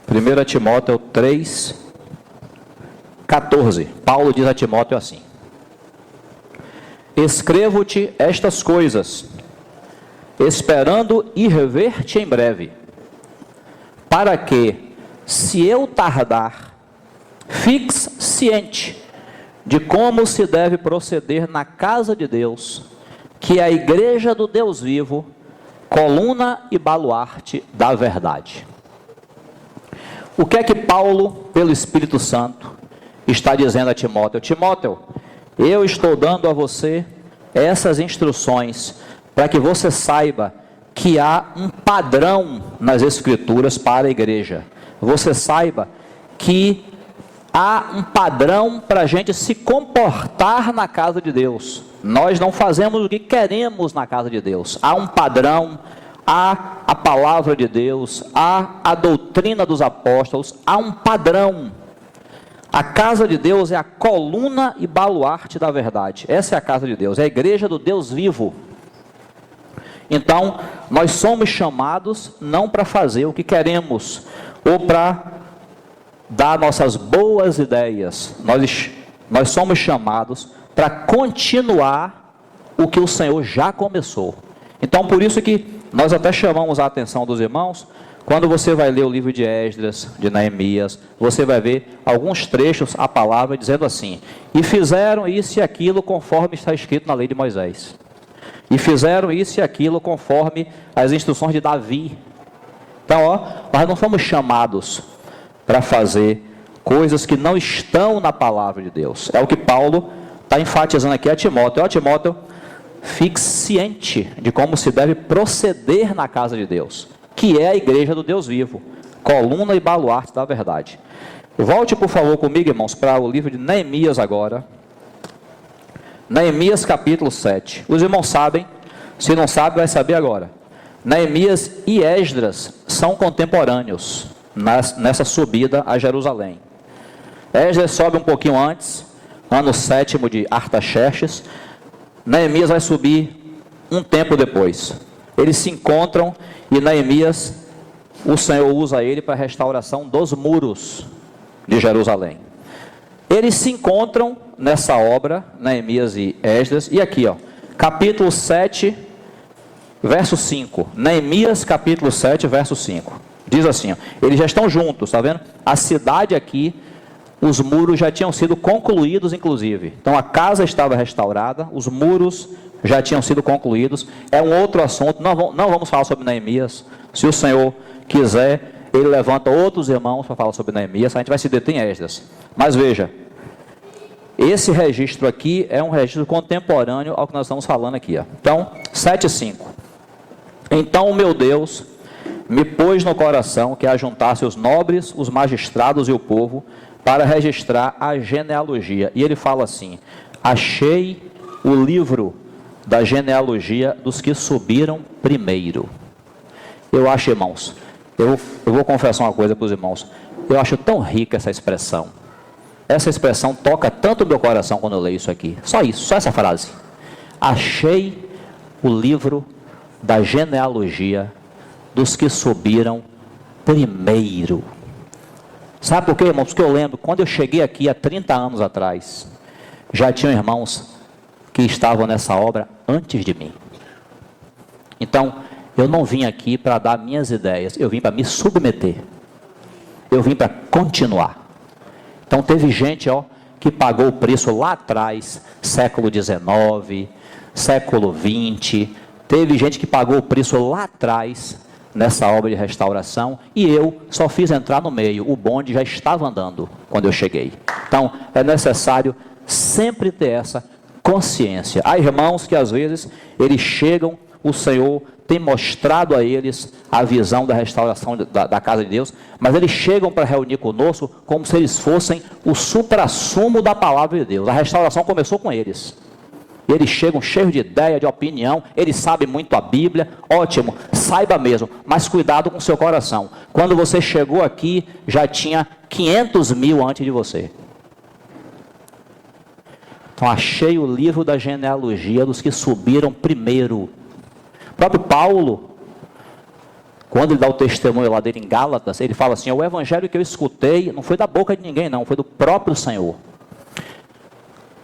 1 Timóteo 3:14. Paulo diz a Timóteo assim: escrevo-te estas coisas, esperando ir ver-te em breve, para que, se eu tardar, fiques ciente de como se deve proceder na casa de Deus, que é a igreja do Deus vivo, coluna e baluarte da verdade. O que é que Paulo, pelo Espírito Santo, está dizendo a Timóteo? Timóteo, eu estou dando a você essas instruções para que você saiba que há um padrão nas Escrituras para a igreja. Você saiba que há um padrão para a gente se comportar na casa de Deus. Nós não fazemos o que queremos na casa de Deus. Há um padrão, há a palavra de Deus, há a doutrina dos apóstolos, há um padrão. A casa de Deus é a coluna e baluarte da verdade. Essa é a casa de Deus, é a igreja do Deus vivo. Então, nós somos chamados não para fazer o que queremos, ou para dar nossas boas ideias. Nós somos chamados para continuar o que o Senhor já começou. Então, por isso que nós até chamamos a atenção dos irmãos, quando você vai ler o livro de Esdras, de Neemias, você vai ver alguns trechos, a palavra dizendo assim: e fizeram isso e aquilo conforme está escrito na lei de Moisés. E fizeram isso e aquilo conforme as instruções de Davi. Então, nós não fomos chamados para fazer coisas que não estão na palavra de Deus. É o que Paulo está enfatizando aqui a Timóteo. Timóteo, fique ciente de como se deve proceder na casa de Deus, que é a igreja do Deus vivo, coluna e baluarte da verdade. Volte, por favor, comigo, irmãos, para o livro de Neemias agora. Neemias capítulo 7. Os irmãos sabem, se não sabem, vai saber agora. Neemias e Esdras são contemporâneos nessa subida a Jerusalém. Esdras sobe um pouquinho antes, ano 7º de Artaxerxes. Neemias vai subir um tempo depois. Eles se encontram e Neemias, o Senhor usa ele para a restauração dos muros de Jerusalém. Eles se encontram nessa obra, Neemias e Esdras, e aqui, capítulo 7, verso 5. Neemias, capítulo 7, verso 5. Diz assim, eles já estão juntos, está vendo? A cidade aqui, os muros já tinham sido concluídos, inclusive. Então a casa estava restaurada, os muros já tinham sido concluídos. É um outro assunto, não vamos falar sobre Neemias. Se o Senhor quiser, ele levanta outros irmãos para falar sobre Neemias, a gente vai se deter em Esdras. Mas veja, esse registro aqui é um registro contemporâneo ao que nós estamos falando aqui. Então, 7:5. Então o meu Deus me pôs no coração que ajuntasse os nobres, os magistrados e o povo para registrar a genealogia. E ele fala assim: achei o livro da genealogia dos que subiram primeiro. Eu acho, irmãos, eu vou confessar uma coisa para os irmãos, eu acho tão rica essa expressão. Essa expressão toca tanto o meu coração quando eu leio isso aqui. Só isso, só essa frase. Achei o livro da genealogia dos que subiram primeiro. Sabe por quê, irmãos? Porque eu lembro, quando eu cheguei aqui há 30 anos atrás, já tinham irmãos que estavam nessa obra antes de mim. Então, eu não vim aqui para dar minhas ideias, eu vim para me submeter. Eu vim para continuar. Então teve gente que pagou o preço lá atrás, século XIX, século XX, teve gente que pagou o preço lá atrás, nessa obra de restauração, e eu só fiz entrar no meio, o bonde já estava andando quando eu cheguei. Então é necessário sempre ter essa consciência. Há irmãos que às vezes eles chegam, o Senhor tem mostrado a eles a visão da restauração da casa de Deus, mas eles chegam para reunir conosco como se eles fossem o suprassumo da palavra de Deus. A restauração começou com eles. Eles chegam cheios de ideia, de opinião, eles sabem muito a Bíblia, ótimo, saiba mesmo, mas cuidado com o seu coração. Quando você chegou aqui, já tinha 500 mil antes de você. Então achei o livro da genealogia dos que subiram primeiro. O próprio Paulo, quando ele dá o testemunho lá dele em Gálatas, ele fala assim: o evangelho que eu escutei não foi da boca de ninguém não, foi do próprio Senhor.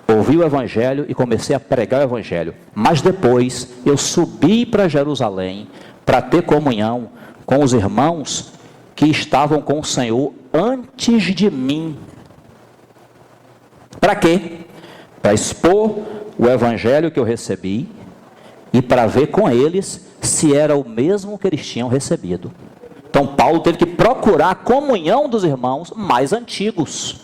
Ouvi o evangelho e comecei a pregar o evangelho, mas depois eu subi para Jerusalém para ter comunhão com os irmãos que estavam com o Senhor antes de mim. Para quê? Para expor o evangelho que eu recebi e para ver com eles se era o mesmo que eles tinham recebido. Então Paulo teve que procurar a comunhão dos irmãos mais antigos.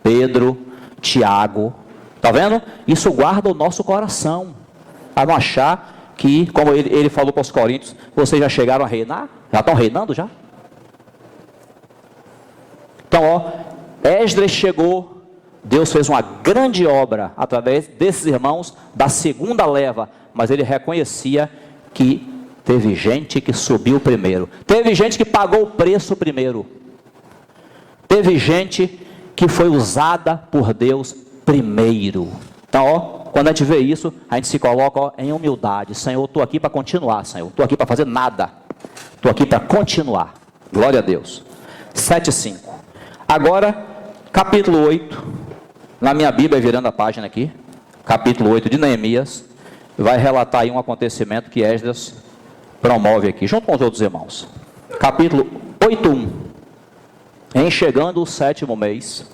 Pedro, Tiago, está vendo? Isso guarda o nosso coração, a não achar que, como ele falou para os coríntios, vocês já chegaram a reinar? Já estão reinando já? Então, Esdras chegou, Deus fez uma grande obra através desses irmãos da segunda leva, mas ele reconhecia que teve gente que subiu primeiro, teve gente que pagou o preço primeiro, teve gente que foi usada por Deus primeiro. Então, quando a gente vê isso, a gente se coloca em humildade. Senhor, estou aqui para continuar, Senhor, estou aqui para fazer nada, estou aqui para continuar. Glória a Deus. 7:5. Agora, capítulo 8, na minha Bíblia, virando a página aqui, capítulo 8 de Neemias, vai relatar aí um acontecimento que Esdras promove aqui, junto com os outros irmãos. Capítulo 8:1. Em chegando o 7º mês,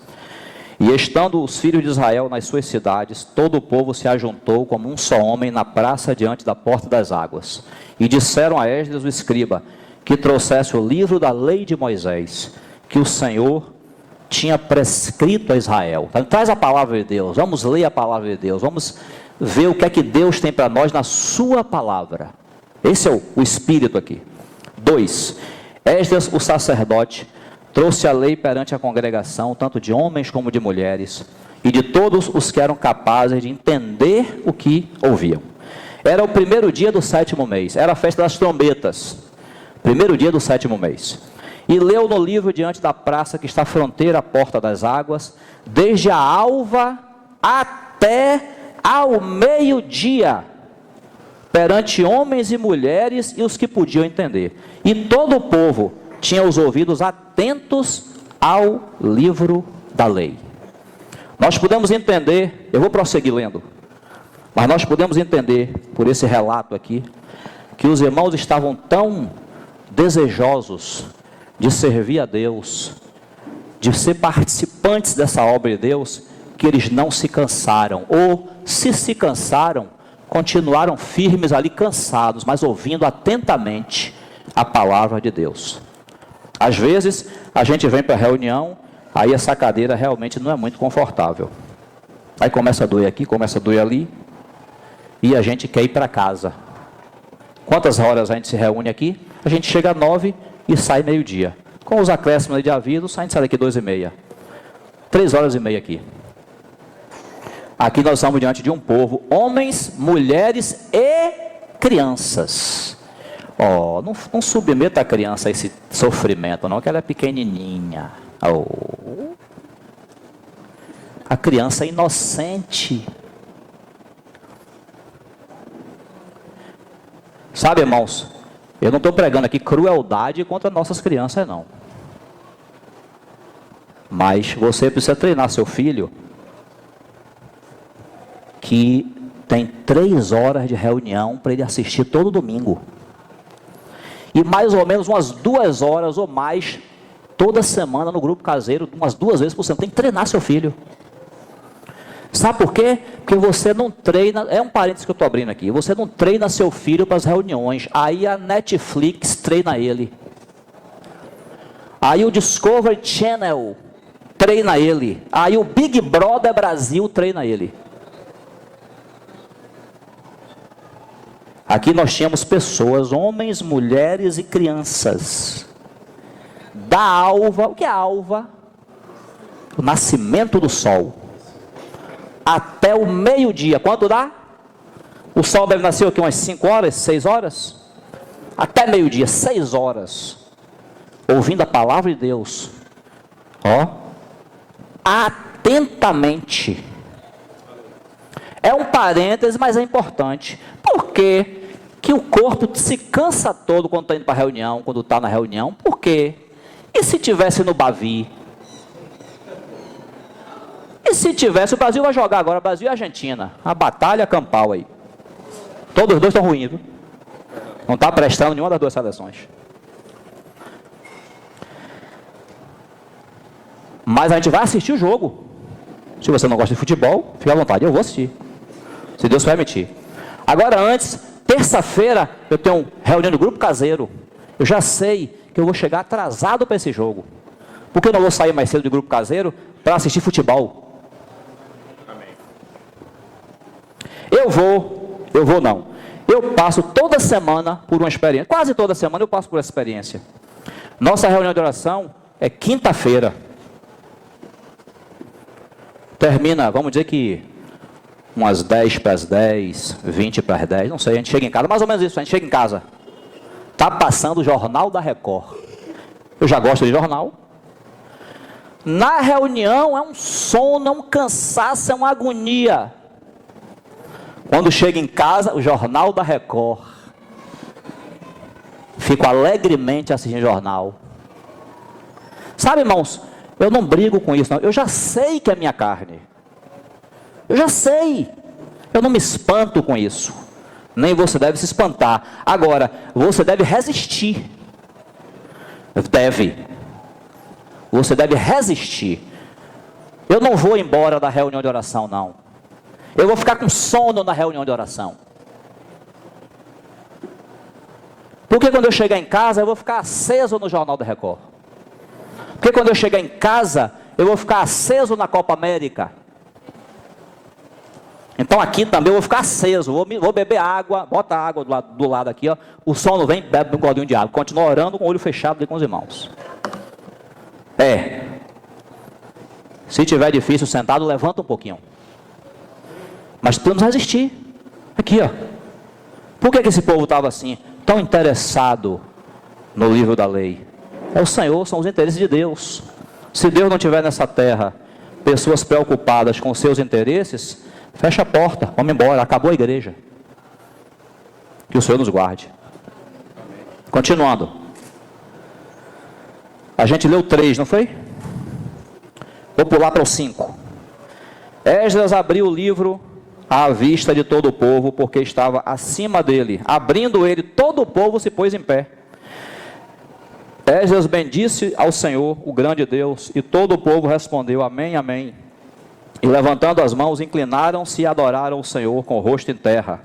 e estando os filhos de Israel nas suas cidades, todo o povo se ajuntou como um só homem na praça diante da porta das águas. E disseram a Esdras o escriba, que trouxesse o livro da lei de Moisés, que o Senhor tinha prescrito a Israel. Então, traz a palavra de Deus, vamos ler a palavra de Deus, vamos ver o que é que Deus tem para nós na sua palavra. Esse é o espírito aqui. 2. Esdras, o sacerdote, trouxe a lei perante a congregação, tanto de homens como de mulheres, e de todos os que eram capazes de entender o que ouviam. Era o primeiro dia do 7º mês, era a festa das trombetas, primeiro dia do 7º mês. E leu no livro diante da praça que está à fronteira à porta das águas, desde a alva até ao meio-dia, perante homens e mulheres e os que podiam entender. E todo o povo tinha os ouvidos atentos ao livro da lei. Nós podemos entender, eu vou prosseguir lendo, mas nós podemos entender, por esse relato aqui, que os irmãos estavam tão desejosos de servir a Deus, de ser participantes dessa obra de Deus, que eles não se cansaram, ou se cansaram, continuaram firmes ali cansados, mas ouvindo atentamente a palavra de Deus. Às vezes, a gente vem para a reunião, aí essa cadeira realmente não é muito confortável. Aí começa a doer aqui, começa a doer ali, e a gente quer ir para casa. Quantas horas a gente se reúne aqui? A gente chega às 9 e sai meio-dia. Com os acréscimos de aviso, a gente sai daqui 2h30. 3h30 aqui. Aqui nós estamos diante de um povo, homens, mulheres e crianças. Oh, não submeta a criança a esse sofrimento, não, que ela é pequenininha. Oh. A criança é inocente. Sabe, irmãos, eu não estou pregando aqui crueldade contra nossas crianças, não. Mas você precisa treinar seu filho, que tem 3 horas de reunião para ele assistir todo domingo. E mais ou menos umas 2 horas ou mais, toda semana no grupo caseiro, umas 2 vezes por semana. Tem que treinar seu filho. Sabe por quê? Porque você não treina, é um parênteses que eu estou abrindo aqui, você não treina seu filho para as reuniões, aí a Netflix treina ele. Aí o Discovery Channel treina ele. Aí o Big Brother Brasil treina ele. Aqui nós tínhamos pessoas, homens, mulheres e crianças. Da alva, o que é alva? O nascimento do sol. Até o meio-dia, quanto dá? O sol deve nascer aqui umas 5 horas, 6 horas? Até meio-dia, 6 horas. Ouvindo a palavra de Deus. Ó. Atentamente. É um parêntese, mas é importante. Por que que o corpo se cansa todo quando está indo para a reunião, quando está na reunião. Por quê? E se tivesse no Bavi? E se tivesse, o Brasil vai jogar agora, Brasil e Argentina, a batalha campal aí. Todos os dois estão ruins, viu? Não está prestando nenhuma das duas seleções. Mas a gente vai assistir o jogo. Se você não gosta de futebol, fique à vontade, eu vou assistir. Se Deus permitir. Agora antes, terça-feira, eu tenho reunião do grupo caseiro. Eu já sei que eu vou chegar atrasado para esse jogo. Porque eu não vou sair mais cedo do grupo caseiro para assistir futebol. Eu passo toda semana por uma experiência, quase toda semana eu passo por essa experiência. Nossa reunião de oração é quinta-feira. Termina, vamos dizer que umas 10 para as 10, 20 para as 10, não sei, a gente chega em casa, mais ou menos isso, a gente chega em casa. Está passando o Jornal da Record. Eu já gosto de jornal. Na reunião é um sono, é um cansaço, é uma agonia. Quando chega em casa, o Jornal da Record. Fico alegremente assistindo jornal. Sabe, irmãos, eu não brigo com isso, não. Eu já sei que é minha carne. Eu já sei. Eu não me espanto com isso. Nem você deve se espantar. Agora, você deve resistir. Você deve resistir. Eu não vou embora da reunião de oração, não. Eu vou ficar com sono na reunião de oração. Porque quando eu chegar em casa, eu vou ficar aceso no Jornal da Record. Porque quando eu chegar em casa, eu vou ficar aceso na Copa América. Então aqui também eu vou ficar aceso, vou beber água, bota a água do lado aqui, ó. O sono vem, bebe um gordinho de água. Continua orando com o olho fechado ali com os irmãos. Se tiver difícil sentado, levanta um pouquinho. Mas temos resistir. Aqui, ó. Por que esse povo estava assim, tão interessado no livro da lei? É o Senhor, são os interesses de Deus. Se Deus não tiver nessa terra pessoas preocupadas com seus interesses, fecha a porta, vamos embora, acabou a igreja. Que o Senhor nos guarde. Continuando. A gente leu 3, não foi? Vou pular para o 5. Esdras abriu o livro à vista de todo o povo, porque estava acima dele. Abrindo ele, todo o povo se pôs em pé. Esdras bendisse ao Senhor, o grande Deus, e todo o povo respondeu, amém, amém. E levantando as mãos, inclinaram-se e adoraram o Senhor com o rosto em terra.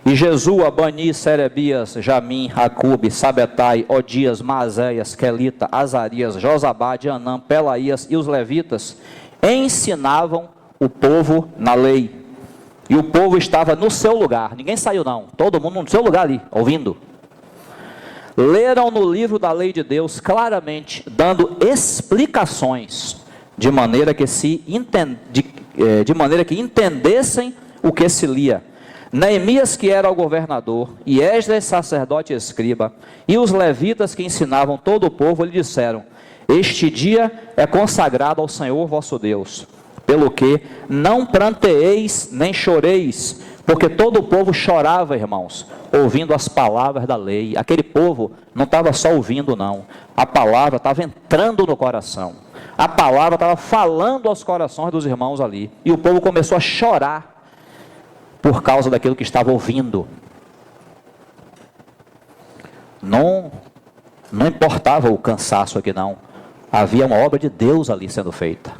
E Jesua, Bani, Serebias, Jamim, Acube, Sabetai, Odias, Maazéias, Quelita, Azarias, Josabade, Anã, Pelaías e os levitas ensinavam o povo na lei. E o povo estava no seu lugar, ninguém saiu não, todo mundo no seu lugar ali, ouvindo. Leram no livro da lei de Deus claramente, dando explicações, de maneira que entendessem o que se lia. Neemias, que era o governador, e Esdras, sacerdote e escriba, e os levitas que ensinavam todo o povo, lhe disseram, este dia é consagrado ao Senhor vosso Deus, pelo que não pranteeis nem choreis, porque todo o povo chorava, irmãos, ouvindo as palavras da lei. Aquele povo não estava só ouvindo, não. A palavra estava entrando no coração. A palavra estava falando aos corações dos irmãos ali. E o povo começou a chorar por causa daquilo que estava ouvindo. Não importava o cansaço aqui, não. Havia uma obra de Deus ali sendo feita.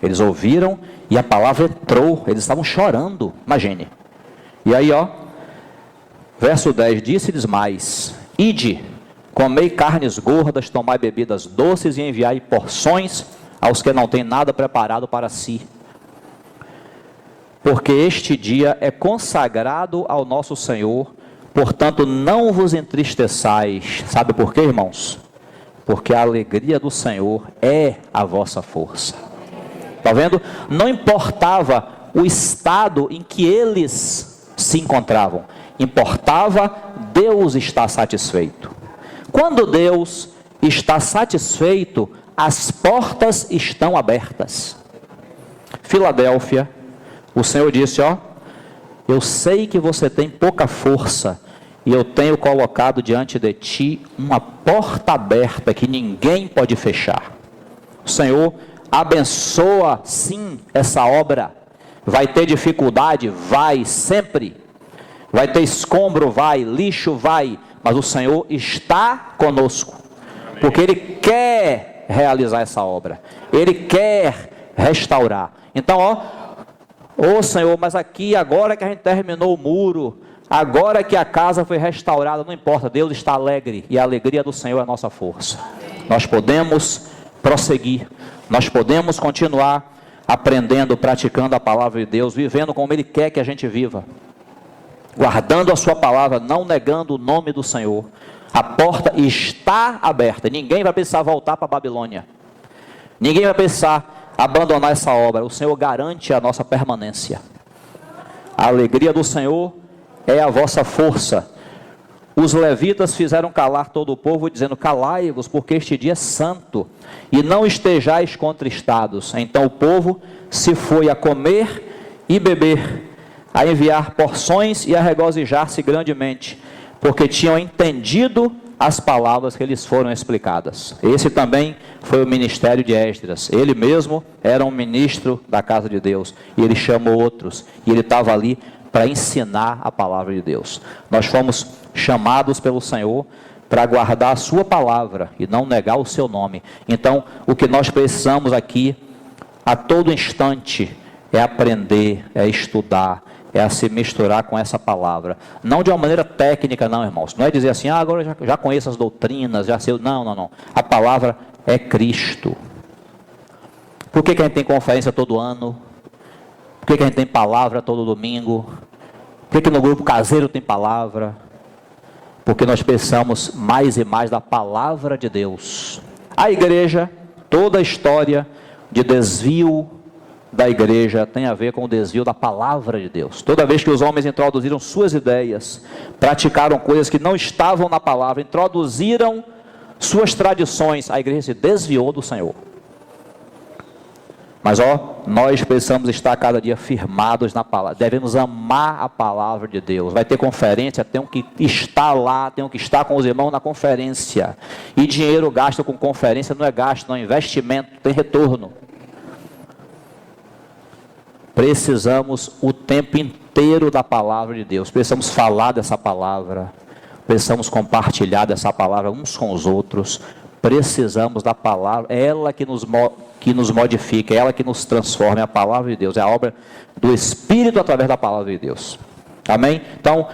Eles ouviram e a palavra entrou. Eles estavam chorando, imagine. E aí, ó, verso 10, disse-lhes mais, ide, comei carnes gordas, tomai bebidas doces e enviai porções aos que não têm nada preparado para si. Porque este dia é consagrado ao nosso Senhor, portanto não vos entristeçais. Sabe por quê, irmãos? Porque a alegria do Senhor é a vossa força. Está vendo? Não importava o estado em que eles se encontravam, importava Deus estar satisfeito. Quando Deus está satisfeito, as portas estão abertas. Filadélfia, o Senhor disse, ó, eu sei que você tem pouca força, e eu tenho colocado diante de ti uma porta aberta que ninguém pode fechar. O Senhor abençoa sim essa obra. Vai ter dificuldade? Vai, sempre. Vai ter escombro? Vai, lixo? Vai, mas o Senhor está conosco, porque Ele quer realizar essa obra, Ele quer restaurar. Então, ô Senhor, mas aqui agora que a gente terminou o muro, agora que a casa foi restaurada, não importa, Deus está alegre, e a alegria do Senhor é a nossa força. Nós podemos prosseguir, nós podemos continuar aprendendo, praticando a palavra de Deus, vivendo como Ele quer que a gente viva, guardando a sua palavra, não negando o nome do Senhor. A porta está aberta, ninguém vai precisar voltar para a Babilônia, ninguém vai precisar abandonar essa obra. O Senhor garante a nossa permanência. A alegria do Senhor é a vossa força. Os levitas fizeram calar todo o povo, dizendo: calai-vos, porque este dia é santo, e não estejais contristados. Então o povo se foi a comer e beber, a enviar porções e a regozijar-se grandemente, porque tinham entendido as palavras que lhes foram explicadas. Esse também foi o ministério de Esdras. Ele mesmo era um ministro da casa de Deus, e ele chamou outros, e ele estava ali para ensinar a palavra de Deus. Nós fomos chamados pelo Senhor para guardar a sua palavra e não negar o seu nome. Então, o que nós precisamos aqui, a todo instante, é aprender, é estudar, é a se misturar com essa palavra. Não de uma maneira técnica, não, irmãos. Não é dizer assim: agora eu já conheço as doutrinas, já sei. Não. A palavra é Cristo. Por que a gente tem conferência todo ano? Por que a gente tem palavra todo domingo? Por que no grupo caseiro tem palavra? Porque nós precisamos mais e mais da palavra de Deus. A igreja, toda a história de desvio da igreja tem a ver com o desvio da palavra de Deus. Toda vez que os homens introduziram suas ideias, praticaram coisas que não estavam na palavra, introduziram suas tradições, a igreja se desviou do Senhor. Mas nós precisamos estar cada dia firmados na palavra, devemos amar a palavra de Deus. Vai ter conferência, tenho que estar lá, tenho que estar com os irmãos na conferência. E dinheiro gasto com conferência não é gasto, não é investimento, tem retorno. Precisamos o tempo inteiro da palavra de Deus, precisamos falar dessa palavra, precisamos compartilhar dessa palavra uns com os outros. Precisamos da palavra, é ela que nos modifica, é ela que nos transforma, é a palavra de Deus, é a obra do Espírito através da palavra de Deus. Amém? Então,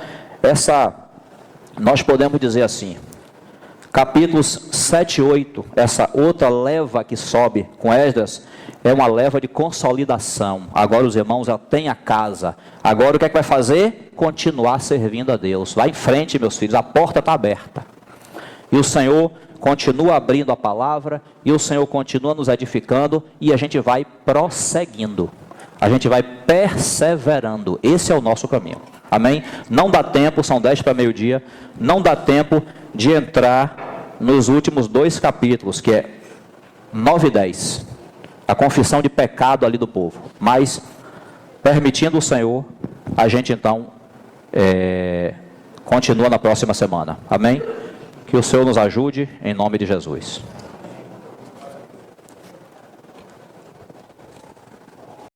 nós podemos dizer assim, capítulos 7 e 8, essa outra leva que sobe com Esdras, é uma leva de consolidação. Agora os irmãos já têm a casa, agora o que é que vai fazer? Continuar servindo a Deus. Vai em frente, meus filhos, a porta está aberta, e o Senhor continua abrindo a palavra, e o Senhor continua nos edificando, e a gente vai prosseguindo, a gente vai perseverando. Esse é o nosso caminho. Amém? Não dá tempo, são 10 para meio-dia, não dá tempo de entrar nos últimos 2 capítulos, que é 9 e 10, a confissão de pecado ali do povo. Mas, permitindo o Senhor, a gente então continua na próxima semana. Amém? Que o Senhor nos ajude, em nome de Jesus.